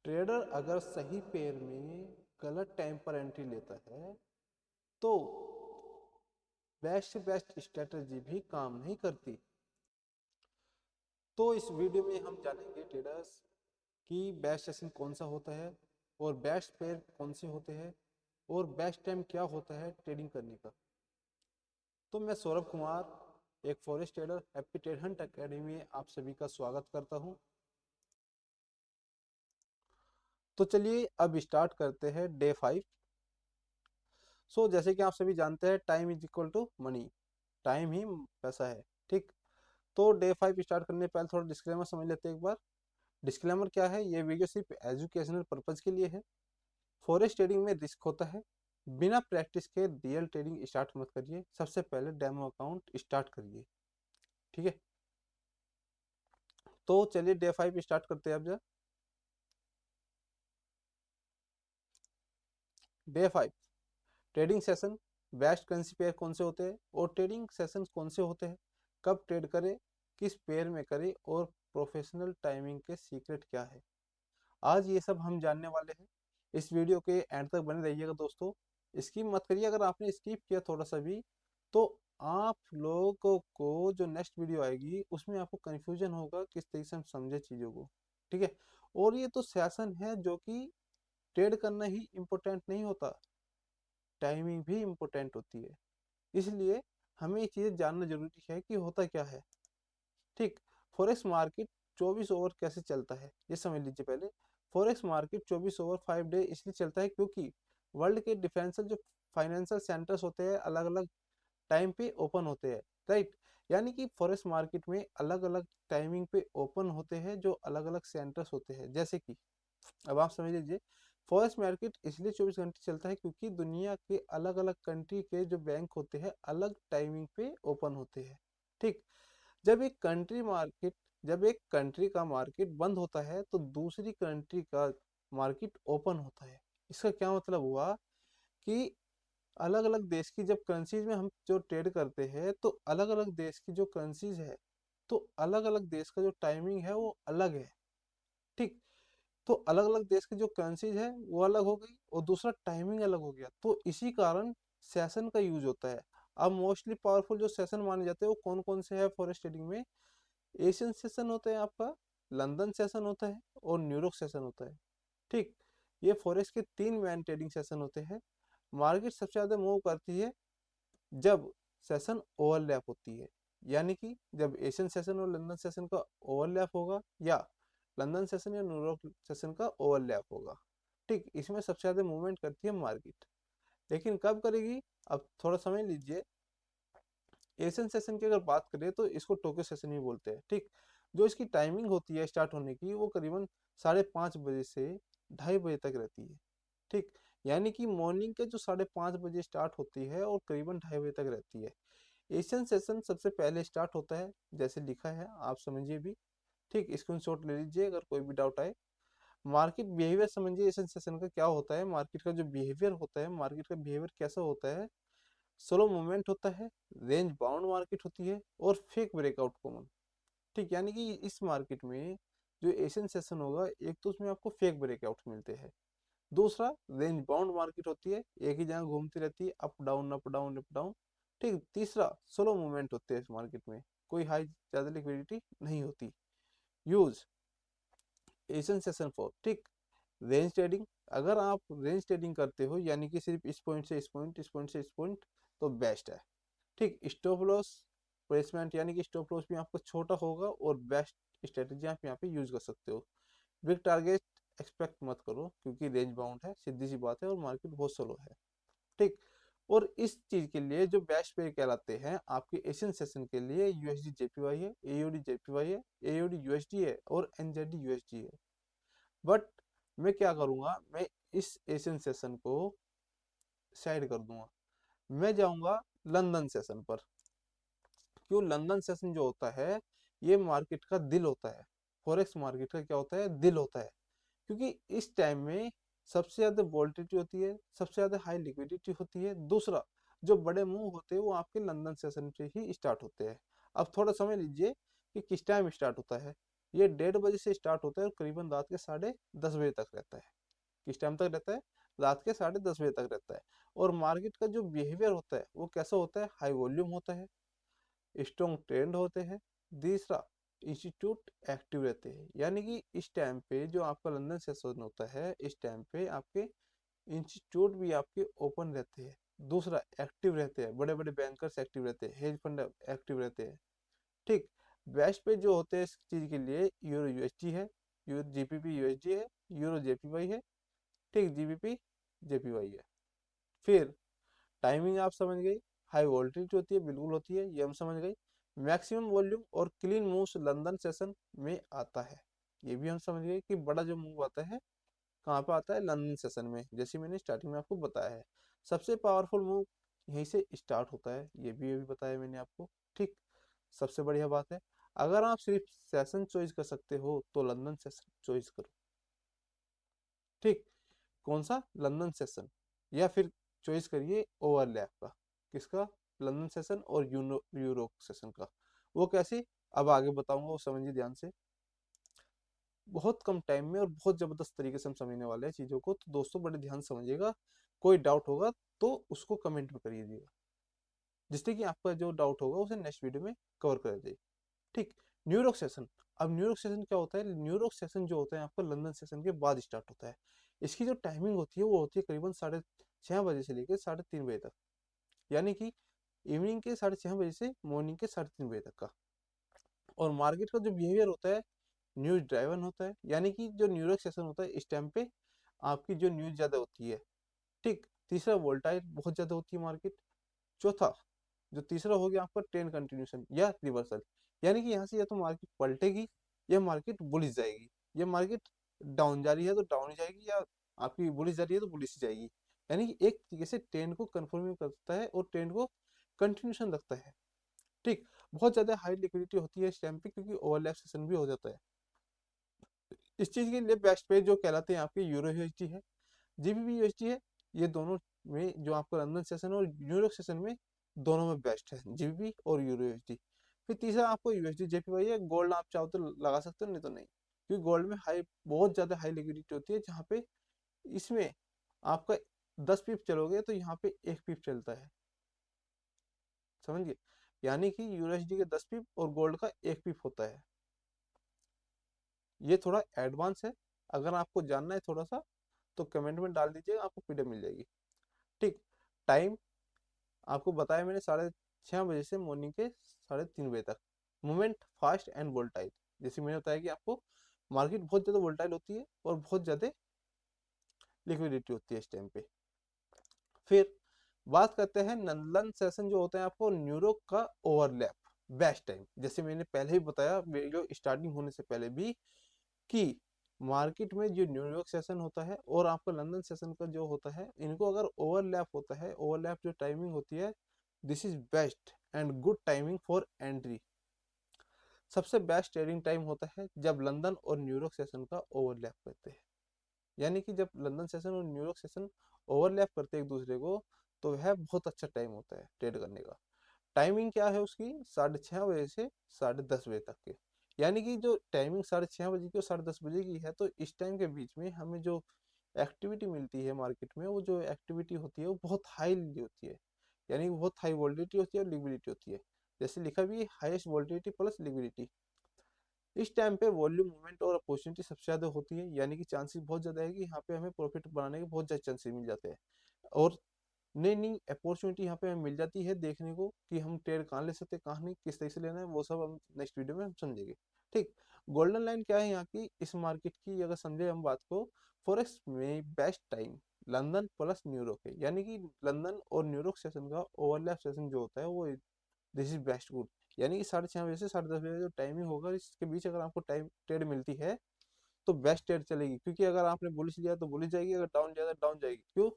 Trader अगर सही pair में गलत टाइम पर एंट्री लेता है तो बेस्ट से बेस्ट स्ट्रेटजी भी काम नहीं करती। तो इस वीडियो में हम जानेंगे ट्रेडर्स कि बेस्ट सेशन कौन सा होता है और बेस्ट पेयर कौन से होते हैं और बेस्ट टाइम क्या होता है ट्रेडिंग करने का। तो मैं सौरभ कुमार, एक forest trader, happy trade Hunt academy में आप सभी का स्वागत करता हूं। तो चलिए अब स्टार्ट करते हैं डे 5। जैसे कि आप सभी जानते हैं, time is equal to money, time ही पैसा है। ठीक, तो डे 5 स्टार्ट करने से पहले थोड़ा डिस्क्लेमर समझ लेते हैं एक बार। डिस्क्लेमर क्या है? ये वीडियो सिर्फ एजुकेशनल पर्पज के लिए है। फॉरेक्स ट्रेडिंग में रिस्क होता है। बिना प्रैक्टिस के रियल ट्रेडिंग स्टार्ट मत करिए। सबसे पहले डेमो अकाउंट स्टार्ट करिए। ठीक है, तो चलिए डे 5 स्टार्ट करते हैं अब। जरा day 5 trading session. Best currency pair कौन से होते हैं और ट्रेडिंग सेशन कौन से होते हैं, कब ट्रेड करें, किस पेयर में करें और प्रोफेशनल टाइमिंग के सीक्रेट क्या है, आज ये सब हम जानने वाले हैं। इस वीडियो के एंड तक बने रहिएगा दोस्तों। स्किप मत करिए। अगर आपने स्किप किया थोड़ा सा भी तो आप लोगों को जो नेक्स्ट वीडियो आएगी उसमें आपको कंफ्यूजन होगा किस तरीके से हम समझे चीज़ों को। ठीक है, और ये तो सेशन है जो कि ट्रेड करना ही इम्पोर्टेंट नहीं होता, टाइमिंग भी इम्पोर्टेंट होती है। इसलिए हमें ये चीज़ें जानना जरूरी है कि होता क्या है। ठीक, फॉरेक्स मार्केट 24 ओवर कैसे चलता है ये समझ लीजिए पहले। फॉरेक्स मार्केट 24 ओवर 5 डे इसलिए चलता है क्योंकि वर्ल्ड के डिफरेंशियल जो फाइनेंशियल सेंटर्स होते हैं अलग अलग टाइम पे ओपन होते हैं। राइट, यानी कि फॉरेक्स मार्केट में अलग अलग टाइमिंग पे ओपन होते हैं जो अलग अलग सेंटर्स होते हैं। जैसे कि अब आप समझ लीजिए, फॉरेक्स मार्केट इसलिए 24 घंटे चलता है क्योंकि दुनिया के अलग अलग कंट्री के जो बैंक होते हैं अलग टाइमिंग पे ओपन होते हैं। ठीक, जब एक कंट्री मार्केट जब एक कंट्री का मार्केट बंद होता है तो दूसरी कंट्री का मार्केट ओपन होता है। इसका क्या मतलब हुआ कि अलग अलग देश की जब करेंसीज में हम जो ट्रेड करते हैं तो अलग अलग देश की जो करेंसीज है तो अलग अलग देश का जो टाइमिंग है वो अलग है। ठीक, तो अलग अलग देश की जो करेंसीज है वो अलग हो गई और दूसरा टाइमिंग अलग हो गया, तो इसी कारण सेशन का यूज होता है। अब मोस्टली पावरफुल जो सेशन माने जाते हैं वो कौन कौन से है फॉरेक्स ट्रेडिंग में? एशियन सेशन होता है आपका, लंदन सेशन होता है और न्यूयॉर्क सेशन होता है। ठीक, ये फॉरेक्स के 3 मेन ट्रेडिंग सेशन होते हैं। मार्केट सबसे ज़्यादा मूव करती है जब सेशन ओवरलैप होती है, यानी कि जब एशियन सेशन और लंदन सेशन का ओवरलैप होगा या लंदन सेशन या न्यूयॉर्क सेशन का ओवरलैप होगा। ठीक, इसमें सबसे ज़्यादा मूवमेंट करती है मार्केट। लेकिन कब करेगी? अब थोड़ा समझ लीजिए। एशियन सेशन की अगर बात करें तो इसको टोक्यो सेशन ही बोलते हैं। ठीक, जो इसकी टाइमिंग होती है स्टार्ट होने की वो करीबन 5:30 बजे से 2:30 बजे तक रहती है। ठीक, यानी कि मॉर्निंग के जो 5:30 बजे स्टार्ट होती है और करीबन 2:30 बजे तक रहती है। एशियन सेशन सबसे पहले स्टार्ट होता है जैसे लिखा है, आप समझिए भी। ठीक, स्क्रीनशॉट ले लीजिए अगर कोई भी डाउट आए। मार्केट बिहेवियर समझिए एशियन सेशन का क्या होता है। मार्केट का जो बिहेवियर होता है, मार्केट का बिहेवियर कैसा होता है? स्लो मूवमेंट होता है, रेंज बाउंड मार्केट होती है और फेक ब्रेकआउट कॉमन। ठीक, यानी कि इस मार्केट में जो एशियन सेशन होगा एक तो उसमें आपको फेक ब्रेकआउट मिलते हैं, दूसरा रेंज बाउंड मार्केट होती है, एक ही जगह घूमती रहती है, up down up down up down. ठीक, तीसरा स्लो मूवमेंट होते हैं इस मार्केट में, कोई हाई ज्यादा लिक्विडिटी नहीं होती। यूज एशियन सेशन फॉर ठीक रेंज ट्रेडिंग। अगर आप रेंज ट्रेडिंग करते हो यानी कि सिर्फ इस पॉइंट से इस पॉइंट, इस पॉइंट से इस पॉइंट, तो बेस्ट है। ठीक, स्टॉप लॉस प्लेसमेंट यानी कि स्टॉप लॉस भी आपका छोटा होगा और बेस्ट स्ट्रेटेजी आप यहाँ पे यूज कर सकते हो। बिग टारगेट एक्सपेक्ट मत करो क्योंकि रेंज बाउंड है, सीधी सी बात है, और मार्केट बहुत स्लो है। ठीक, और इस चीज के लिए जो बेस्ट पे कहलाते हैं आपके एशियन सेशन के लिए यूएसडी जेपीवाई है, एयूडी जेपीवाई है, एयूडी यूएसडी है और एनजेडी यूएसडी है। बट मैं क्या करूंगा, मैं इस एशियन सेशन को साइड कर दूंगा, मैं जाऊंगा लंदन सेशन पर। क्यों? लंदन सेशन जो होता है ये मार्केट का दिल होता है। फॉरेक्स मार्केट का क्या होता है? दिल होता है। क्योंकि इस टाइम में सबसे ज्यादा वोल्टिलिटी होती है, सबसे ज्यादा हाई लिक्विडिटी होती है, दूसरा जो बड़े मूव होते हैं वो आपके लंदन सेशन से ही स्टार्ट होते हैं। अब थोड़ा समझ लीजिए कि किस टाइम स्टार्ट होता है। ये 1:30 बजे से स्टार्ट होता है और करीबन रात के 10:30 बजे तक रहता है। किस टाइम तक रहता है? रात के 10:30 बजे तक रहता है। और मार्केट का जो बिहेवियर होता है वो कैसा होता है? हाई वॉल्यूम होता है, स्ट्रॉन्ग ट्रेंड होते हैं। दूसरा, इंस्टीट्यूट एक्टिव रहते हैं, यानी कि इस टाइम पे जो आपका लंदन सेशन होता है, इस टाइम पे आपके इंस्टीट्यूट भी आपके ओपन रहते हैं। दूसरा, एक्टिव रहते हैं, बड़े बड़े बैंकर्स एक्टिव रहते हैं, हेज फंड एक्टिव रहते हैं। ठीक। बेस्ट पे जो होते हैं इस चीज के लिए, यूरो यूएसडी है, यूरो जीपीपी यूएसडी है, यूरो जेपीवाई है, ठीक, जीबीपी जेपीवाई है। फिर टाइमिंग आप समझ गई, हाई वोल्टेज होती है, बिल्कुल होती है, ये हम समझ गए। मैक्सिमम वॉल्यूम और क्लीन मूव्स लंदन सेशन में आता है, ये भी हम समझ गए कि बड़ा जो मूव आता है कहाँ पे आता है? लंदन सेशन में, जैसे मैंने स्टार्टिंग में आपको बताया है। सबसे पावरफुल मूव यहीं से स्टार्ट होता है, ये भी अभी बताया मैंने आपको। ठीक। सबसे बढ़िया बात है, अगर आप सिर्फ सेशन चॉइस कर सकते हो तो लंदन सेशन चॉइस करो। ठीक। कौन सा? London session. या फिर चॉइस करिए ओवरलैप का। किसका? लंदन सेशन और यूरो सेशन का। वो कैसे? अब आगे बताऊंगा, वो समझिए ध्यान से। बहुत कम टाइम में और बहुत जबरदस्त तरीके से हम समझने वाले हैं चीजों को, तो दोस्तों बड़े ध्यान से समझिएगा। कोई डाउट होगा तो उसको कमेंट में करिएगा, जिससे कि आपका जो डाउट होगा उसे नेक्स्ट वीडियो में कवर कर दे। ठीक। New York session. अब न्यूयॉर्क सेशन क्या होता है? न्यूयॉर्क सेशन जो होता है आपका लंदन सेशन के बाद स्टार्ट होता है। इसकी जो टाइमिंग होती है वो होती है करीबन 6:30 बजे से लेकर 3:30 बजे तक, यानी कि इवनिंग के 6:30 बजे से मॉर्निंग के 3:30 बजे तक का। और मार्केट का जो बिहेवियर होता है न्यूज ड्राइवन होता है, यानी कि जो न्यूयॉर्क सेशन होता है इस टाइम पे आपकी जो न्यूज ज्यादा होती है। ठीक। तीसरा, वोल्टाइल बहुत ज्यादा होती है मार्केट। चौथा, जो तीसरा हो गया आपका ट्रेंड कंटिन्यूशन या रिवर्सल, यानी कि यहाँ से या तो मार्केट पलटेगी या मार्केट बुलिश जाएगी। ये मार्केट डाउन जा रही है तो डाउन ही जाएगी, या आपकी बुलिश जा रही है तो बुलिश ही जाएगी। यानी कि एक तरीके से ट्रेंड को कंफर्म करता है और ट्रेंड को कंटिन्यूशन रखता है। ठीक। बहुत ज्यादा हाई लिक्विडिटी होती है इस टाइम पे, क्योंकि ओवरलैप सेशन भी हो जाता है। इस चीज के लिए बेस्ट पेज जो कहलाते हैं आपके यूरो यूएसडी है, जीबीपी यूएसडी है। ये दोनों में जो आपका लंदन सेशन और न्यूयॉर्क सेशन में दोनों में बेस्ट है, जीबीपी और यूरो यूएसडी। फिर तीसरा आपको यूएसडी जेपीवाई है। गोल्ड आप चाहो तो लगा सकते हो, नहीं तो नहीं, क्योंकि गोल्ड में हाई, बहुत ज्यादा हाई लिक्विडिटी होती है, जहाँ पे इसमें आपका 10 पिप चलोगे तो यहाँ पे 1 पिप चलता है, समझिए। यानी कि यूएसडी के 10 पिप और गोल्ड का 1 पिप होता है। ये थोड़ा एडवांस है, अगर आपको जानना है थोड़ा सा तो कमेंट में डाल दीजिएगा, आपको पीडीएफ मिल जाएगी। ठीक। टाइम आपको बताया मैंने, 6:30 बजे से मॉर्निंग के 3:30 बजे तक। मूवमेंट फास्ट एंड वोल्टाइल, जैसे मैंने बताया कि आपको मार्केट बहुत ज्यादा वोल्टाइल होती है और बहुत ज्यादा लिक्विडिटी होती है इस टाइम पे। फिर बात करते हैं लंदन सेशन जो होता है आपको न्यूयॉर्क का ओवरलैप बेस्ट टाइम, जैसे मैंने पहले ही बताया वीडियो स्टार्टिंग होने से पहले भी, कि मार्केट में जो न्यूयॉर्क सेशन होता है और आपका लंदन सेशन का जो होता है, इनको अगर ओवरलैप होता है, ओवरलैप जो टाइमिंग होती है, this is best and good timing for entry. सबसे बेस्ट ट्रेडिंग टाइम होता है जब लंदन और न्यूयॉर्क सेशन का ओवरलैप करते हैं, यानी कि जब लंदन सेशन और न्यूयॉर्क सेशन ओवरलैप करते हैं एक दूसरे को, तो वह बहुत अच्छा टाइम होता है ट्रेड करने का। टाइमिंग क्या है उसकी? 6:30 बजे से 10:30 बजे तक के, यानी कि जो टाइमिंग 6:30 बजे की और 10:30 बजे की है, तो इस टाइम के बीच में हमें जो एक्टिविटी मिलती है मार्केट में, वो जो एक्टिविटी होती है वो बहुत हाई होती है, यानी कि बहुत हाई वोल्टिलिटी होती है और लिक्विडिटी होती है। जैसे लिखा भी है, हाईएस्ट वोल्टिलिटी प्लस लिक्विडिटी। इस टाइम पे वॉल्यूम मूवमेंट और अपॉर्चुनिटी सबसे ज्यादा होती है, यानी कि चांसेस बहुत ज्यादा है कि यहाँ पे हमें प्रॉफिट बनाने के बहुत ज्यादा चांसेस मिल जाते हैं। और नई नई अपॉर्चुनिटी यहाँ पे हमें मिल जाती है देखने को, कि हम ट्रेड कहाँ ले सकते हैं, कहाँ नहीं, किस तरह से लेना है, वो सब हम नेक्स्ट वीडियो में हम समझेंगे। ठीक। गोल्डन लाइन क्या है यहाँ की इस मार्केट की, अगर समझे हम बात को, फॉरेक्स में best time London plus New York है, यानी कि लंदन और न्यूयॉर्क सेशन का ओवरलैप सेशन जो होता है वो, दिस इज बेस्ट गुड। यानी कि 6:30 बजे से 10:30 बजे जो टाइमिंग होगा, इसके बीच अगर आपको टाइम ट्रेड मिलती है तो बेस्ट ट्रेड चलेगी, क्योंकि अगर आपने बुलिश लिया तो बुलिश जाएगी, अगर डाउन लिया तो डाउन जाएगी। क्यों?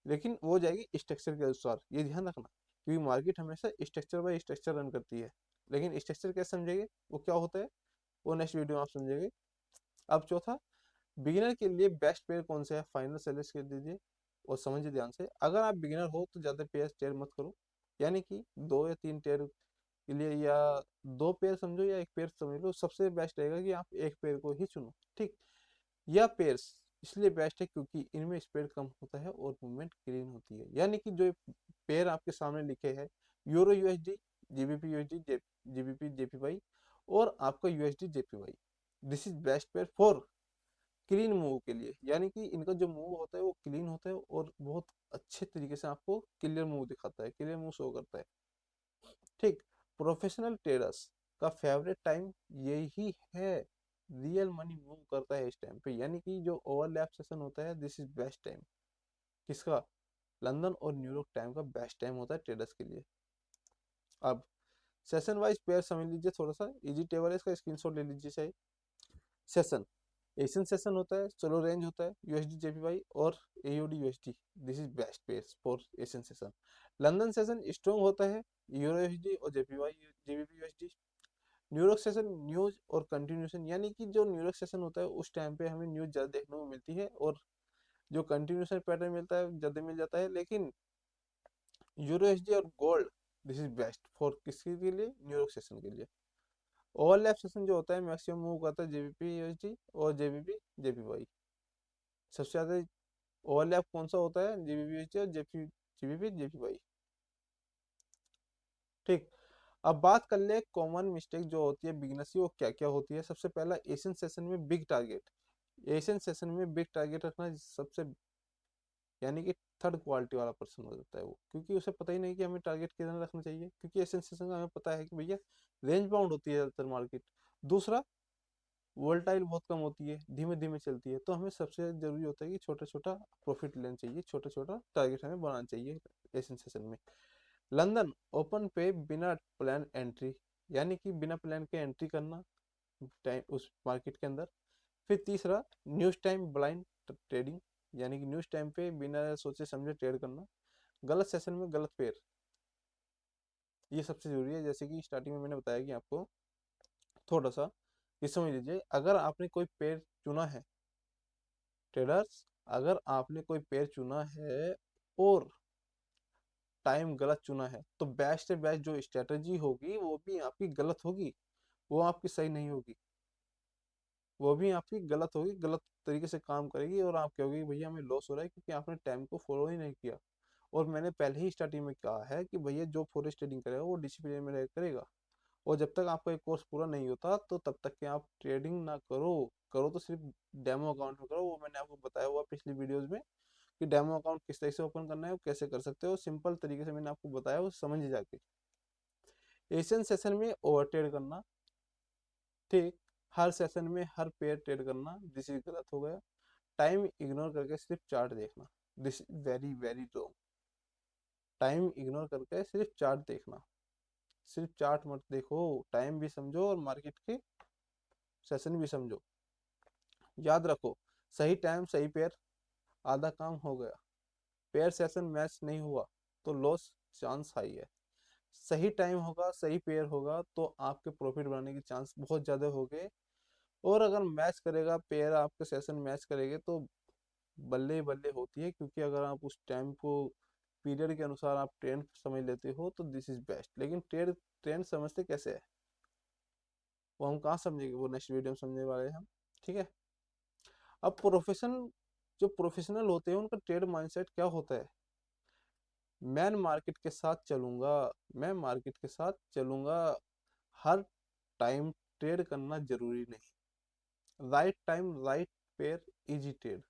लेकिन वो जाएगी स्ट्रक्चर के अनुसार, ये ध्यान रखना, क्योंकि मार्केट हमेशा स्ट्रक्चर बाय स्ट्रक्चर रन करती है। लेकिन स्ट्रक्चर कैसे समझेंगे, वो क्या होता है, वो नेक्स्ट वीडियो में आप समझेंगे। अब चौथा, बिगिनर के लिए बेस्ट पेयर कौन सा है, फाइनल सजेस्ट कर दीजिए और समझिए ध्यान से। अगर आप बिगिनर हो तो ज़्यादा पेयर ट्रेड मत करो, यानी कि 2 या 3 ट्रेड के लिए, या 2 पेयर समझो या 1 पेयर समझ लो, सबसे बेस्ट रहेगा कि आप 1 पेयर को ही चुनो। ठीक, या पेयर्स इसलिए बेस्ट है क्योंकि इनमें स्प्रेड कम होता है और मूवमेंट क्लीन होती है। यानी कि जो पेयर आपके सामने लिखे हैं, euro USD, GBP USD, GBP JPY और आपका USD JPY, this is best pair for clean move के लिए। यानी कि इनका जो मूव होता है वो क्लीन होता है और बहुत अच्छे तरीके से आपको क्लियर मूव दिखाता है, क्लियर मूव शो करता है। ठीक, प्रोफेशनल ट्रेडर्स का फेवरेट टाइम यही है, रियल मनी मूव करता है इस टाइम पे। यानी कि जो ओवरलैप सेशन होता है, दिस इज बेस्ट टाइम। किसका? लंदन और न्यूयॉर्क टाइम का बेस्ट टाइम होता है ट्रेडर्स के लिए। अब सेशन वाइज पेयर समझ लीजिए, थोड़ा सा इजी टेबल है, इसका स्क्रीनशॉट ले लीजिए चाहिए। सेशन, एशियन सेशन होता है, सोलो रेंज होता है, यूएसडी जेपीवाई और AUD USD, this is best pairs for Asian session. London session strong होता है, यूरो यूएसडी और JPY GBP USD. New York session news और कंटिन्यूशन, यानी कि जो न्यूयॉर्क सेशन होता है उस टाइम पे हमें न्यूज ज़्यादा देखने को मिलती है और जो कंटिन्यूशन पैटर्न मिलता है ज़्यादा मिल जाता है। लेकिन यूरो एसडी और gold, this is best for किसके के लिए? न्यूयॉर्क सेशन के लिए। ओवरलैप सेशन जो होता है मैक्सिमम मूव करता है जेबीपी यूएसडी और जेबीपी जेपीवाई। सबसे ज़्यादा ओवरलैप कौन सा होता है? जेबीपी यूएसडी और जीबीपी जेपीवाई। ठीक, अब बात कर ले कॉमन मिस्टेक जो होती है बिगनर्स की, वो क्या क्या होती है। सबसे पहला, एशियन सेशन में बिग टारगेट। एशियन सेशन में बिग टारगेट रखना सबसे, यानी कि थर्ड क्वालिटी वाला पर्सन हो जाता है वो, क्योंकि उसे पता ही नहीं कि हमें टारगेट कितना रखना चाहिए, क्योंकि एशियन सेशन का हमें पता है कि भैया रेंज बाउंड होती है ज़्यादातर मार्केट। दूसरा, वोलेटाइल बहुत कम होती है, धीमे धीमे चलती है, तो हमें सबसे जरूरी होता है कि छोटा छोटा प्रॉफिट लेना चाहिए, छोटा छोटा टारगेट हमें बनाना चाहिए एशियन सेशन में। लंदन ओपन पे बिना प्लान एंट्री, यानी कि बिना प्लान के एंट्री करना टाइम उस मार्केट के अंदर। फिर तीसरा, न्यूज टाइम ब्लाइंड ट्रेडिंग, यानी कि न्यूज टाइम पे बिना सोचे समझे ट्रेड करना। गलत सेशन में गलत पेयर, ये सबसे जरूरी है। जैसे कि स्टार्टिंग में मैंने बताया कि आपको थोड़ा सा ये समझ लीजिए, अगर आपने कोई पेयर चुना है ट्रेडर्स, अगर आपने कोई पेयर चुना है और टाइम गलत चुना है, तो बेस्ट से बेस्ट जो स्ट्रेटजी होगी वो भी आपकी गलत होगी, वो आपकी सही नहीं होगी, वो भी आपकी गलत होगी, गलत तरीके से काम करेगी और आप कहोगे भैया हमें लॉस हो रहा है क्योंकि आपने टाइम को फॉलो ही नहीं किया। और मैंने पहले ही स्टार्टिंग में कहा है कि भैया जो फॉरेक्स ट्रेडिंग करेगा वो डिसिप्लिन में रह करेगा, और जब तक आपका एक कोर्स पूरा नहीं होता तो तब तक के आप ट्रेडिंग ना करो। करो तो सिर्फ डेमो अकाउंट में करो, वो मैंने आपको बताया हुआ पिछली वीडियोस में कि डेमो अकाउंट किस तरह से ओपन करना है, वो कैसे कर सकते हो, सिंपल तरीके से मैंने आपको बताया, वो समझ जाके। एशियन सेशन में ओवर ट्रेड करना, ठीक, हर सेशन में हर पेयर ट्रेड करना, दिस इज गलत हो गया। टाइम इग्नोर करके सिर्फ चार्ट देखना, this is very very wrong. Time ignore करके सिर्फ चार्ट देखना, सिर्फ चार्ट मत देखो, टाइम भी समझो और मार्केट के सेशन भी समझो। याद रखो, सही टाइम सही पेयर, आधा काम हो गया। पेयर सेशन मैच नहीं हुआ तो लॉस चांस हाई है। सही टाइम होगा, सही पेयर होगा तो आपके प्रॉफिट बनाने के चांस बहुत ज़्यादा हो गए। और अगर मैच करेगा पेयर, आपके सेशन मैच करेंगे तो बल्ले ही बल्ले होती है, क्योंकि अगर आप उस टाइम को पीरियड के अनुसार आप ट्रेंड समझ लेते हो तो दिस इज बेस्ट। लेकिन ट्रेंड समझते कैसे है, वो हम कहाँ समझेंगे, वो नेक्स्ट वीडियो में समझने वाले हैं हम। ठीक है, अब जो प्रोफेशनल होते हैं उनका ट्रेड माइंडसेट क्या होता है? मैं मार्केट के साथ चलूंगा, मैं मार्केट के साथ चलूंगा, हर टाइम ट्रेड करना जरूरी नहीं, right time right pair, easy trade.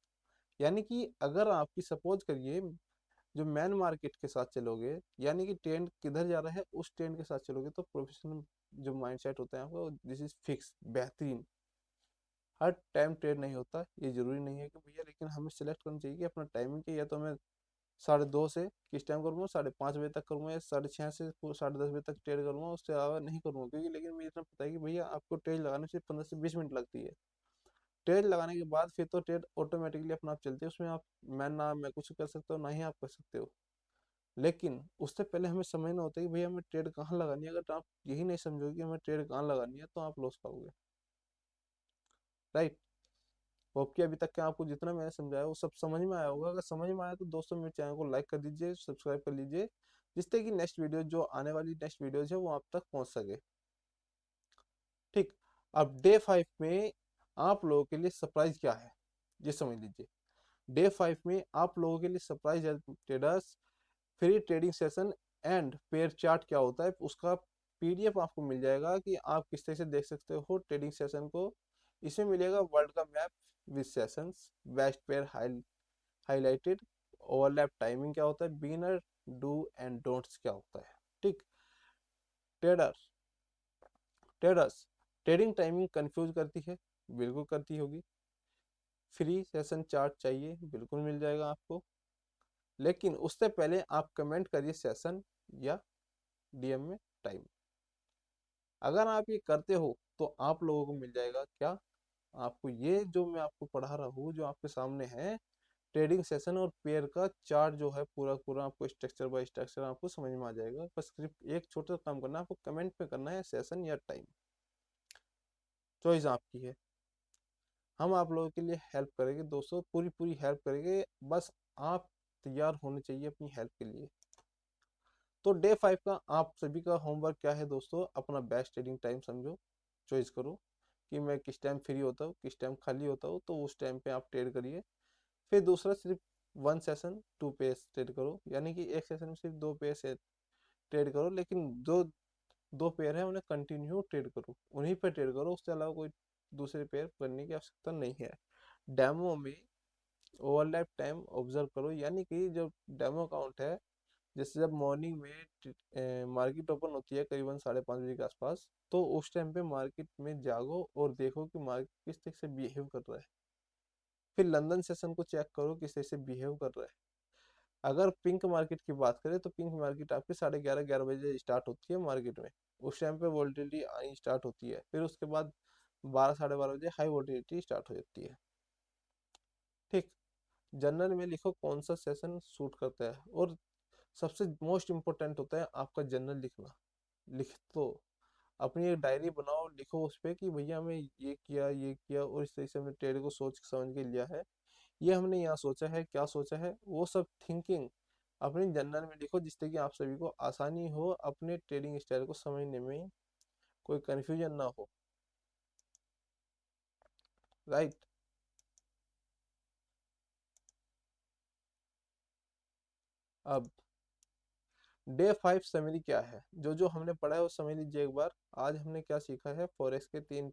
यानी कि अगर आपकी सपोज करिए जो मैन मार्केट के साथ चलोगे, यानी कि ट्रेंड किधर जा रहा है उस ट्रेंड के साथ चलोगे, तो प्रोफेशनल जो माइंडसेट होता है आपका, दिस इज फिक्स, बेहतरीन। हर टाइम ट्रेड नहीं होता, ये जरूरी नहीं है कि भैया, लेकिन हमें सेलेक्ट करना चाहिए कि अपना टाइमिंग के, या तो मैं 2:30 से किस टाइम करूँगा, 5:30 बजे तक करूँगा, या 6:30 से 10:30 बजे तक ट्रेड करूँगा, उससे ज़्यादा नहीं करूँगा। क्योंकि लेकिन मुझे इतना पता है कि भैया आपको ट्रेड लगाने से 15 से 20 मिनट लगती है। ट्रेड लगाने के बाद फिर तो ट्रेड ऑटोमेटिकली अपना आप चलती है, उसमें आप मैं कुछ कर सकता हूँ ना ही आप कर सकते हो। लेकिन उससे पहले हमें समझना होता है कि भैया हमें ट्रेड कहाँ लगानी है। अगर आप यही नहीं समझोगे कि हमें ट्रेड कहाँ लगानी है तो आप लॉस खाओगे, राइट। होप कि अभी तक के आपको जितना मैंने समझाया वो सब समझ में आया होगा। अगर समझ में आया तो दोस्तों मेरे चैनल को लाइक कर दीजिए, सब्सक्राइब कर लीजिए, जिससे कि नेक्स्ट वीडियो जो आने वाली नेक्स्ट वीडियोज है वो आप तक पहुंच सके। ठीक। अब डे 5 में आप लोगों के लिए सरप्राइज क्या है ये समझ लीजिए। डे 5 में आप लोगों के लिए सरप्राइज है traders, free trading session and pair chart क्या होता है उसका पीडीएफ आपको मिल जाएगा कि आप किस तरह से देख सकते हो ट्रेडिंग सेशन को। इसमें मिलेगा वर्ल्ड का map with sessions, best pair highlighted, overlap timing क्या होता है, बिगिनर डू एंड डोंट्स क्या होता है। ठीक। Trader traders trading timing confuse करती है, बिल्कुल करती होगी। फ्री सेशन चार्ट चाहिए, बिल्कुल मिल जाएगा आपको। लेकिन उससे पहले आप कमेंट करिए सेशन या डीएम में टाइम। अगर आप ये करते हो तो आप लोगों को मिल जाएगा क्या, आपको ये जो मैं आपको पढ़ा रहा हूँ जो आपके सामने है ट्रेडिंग सेशन और पेयर का चार्ट जो है पूरा पूरा आपको स्ट्रक्चर बाय स्ट्रक्चर आपको समझ में आ जाएगा। बस सिर्फ एक छोटा सा काम करना है, आपको कमेंट पे करना है सेशन या टाइम, चॉइस आपकी है। हम आप लोगों के लिए हेल्प करेंगे दोस्तों, पूरी पूरी हेल्प करेंगे, बस आप तैयार होने चाहिए अपनी हेल्प के लिए। तो डे 5 का आप सभी का होमवर्क क्या है दोस्तों, अपना बेस्ट ट्रेडिंग टाइम समझो, चॉइस करो कि मैं किस टाइम फ्री होता हूँ किस टाइम खाली होता हूँ, तो उस टाइम पे आप ट्रेड करिए। फिर दूसरा सिर्फ one session to page trade करो, यानी कि एक सेशन में सिर्फ दो पेज से ट्रेड करो, लेकिन जो दो पेयर है उन्हें कंटिन्यू ट्रेड करो, उन्हीं पे ट्रेड करो, उसके अलावा कोई दूसरे पेयर करने की आवश्यकता नहीं है। डेमो में ओवरलैप टाइम ऑब्जर्व करो, यानी कि जो डेमो काउंट है, जैसे जब मॉर्निंग में मार्केट ओपन होती है करीबन 5:30 बजे के आसपास, तो उस टाइम पे मार्केट में जागो और देखो कि मार्केट किस तरह से बिहेव कर रहा है। फिर लंदन सेशन को चेक करो किस तरह से बिहेव कर रहा है। अगर पिंक मार्केट की बात करें तो पिंक मार्केट आपकी 11:30 बजे स्टार्ट होती है मार्केट में, उस टाइम पे वोल्टिलिटी आनी स्टार्ट होती है, फिर उसके बाद 12 साढ़े 12 बजे हाई वोल्टिलिटी स्टार्ट हो जाती है। ठीक। जनरल में लिखो कौन सा सेशन सूट करता है, और सबसे मोस्ट इम्पोर्टेंट होता है आपका जनरल लिखना। लिख तो अपनी एक डायरी बनाओ, लिखो उस पे कि भैया मैं ये किया और इस तरीके से हमने ट्रेड को सोच समझ के लिया है, ये हमने यहाँ सोचा है, क्या सोचा है, वो सब थिंकिंग अपनी जनरल में लिखो, जिससे कि आप सभी को आसानी हो अपने ट्रेडिंग स्टाइल को समझने में, कोई कंफ्यूजन ना हो। राइट। अब डे 5 समरी क्या है, जो जो हमने पढ़ा है वो समझ लीजिए एक बार। आज हमने क्या सीखा है, फॉरेक्स के 3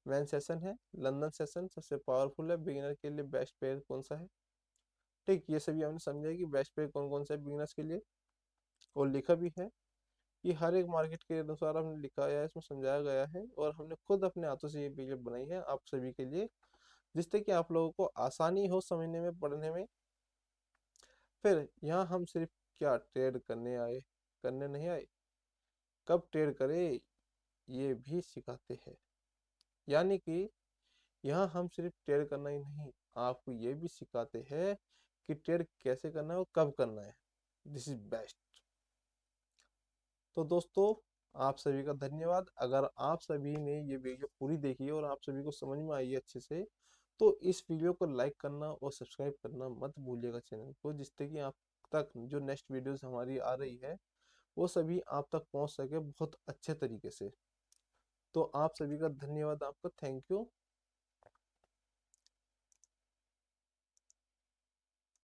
मेन सेशन है। लंदन सेशन सबसे पावरफुल है, बिगिनर के लिए बेस्ट पेयर कौन सा है। ठीक, ये सभी हमने समझा है कि बेस्ट पेयर कौन कौन सा है बिगिनर्स के लिए, और लिखा भी है कि हर एक मार्केट के अनुसार हमने लिखा है, इसमें समझाया गया है, और हमने खुद अपने हाथों से ये पीडीएफ बनाई है आप सभी के लिए, जिससे कि आप लोगों को आसानी हो समझने में, पढ़ने में। फिर यहाँ हम सिर्फ क्या ट्रेड करने आए, करने नहीं आए, कब ट्रेड करें ये भी सिखाते हैं। यानी कि यहाँ हम सिर्फ ट्रेड करना ही नहीं, आपको ये भी सिखाते हैं कि ट्रेड कैसे करना है और कब करना है। This is best. तो दोस्तों आप सभी का धन्यवाद। अगर आप सभी ने ये वीडियो पूरी देखी है और आप सभी को समझ में आई है अच्छे से, तो इस वीडियो को लाइक करना और सब्सक्राइब करना मत भूलिएगा चैनल को, जिससे कि आप तक जो नेक्स्ट वीडियोस हमारी आ रही है वो सभी आप तक पहुंच सके बहुत अच्छे तरीके से। तो आप सभी का धन्यवाद, आपका थैंक यू।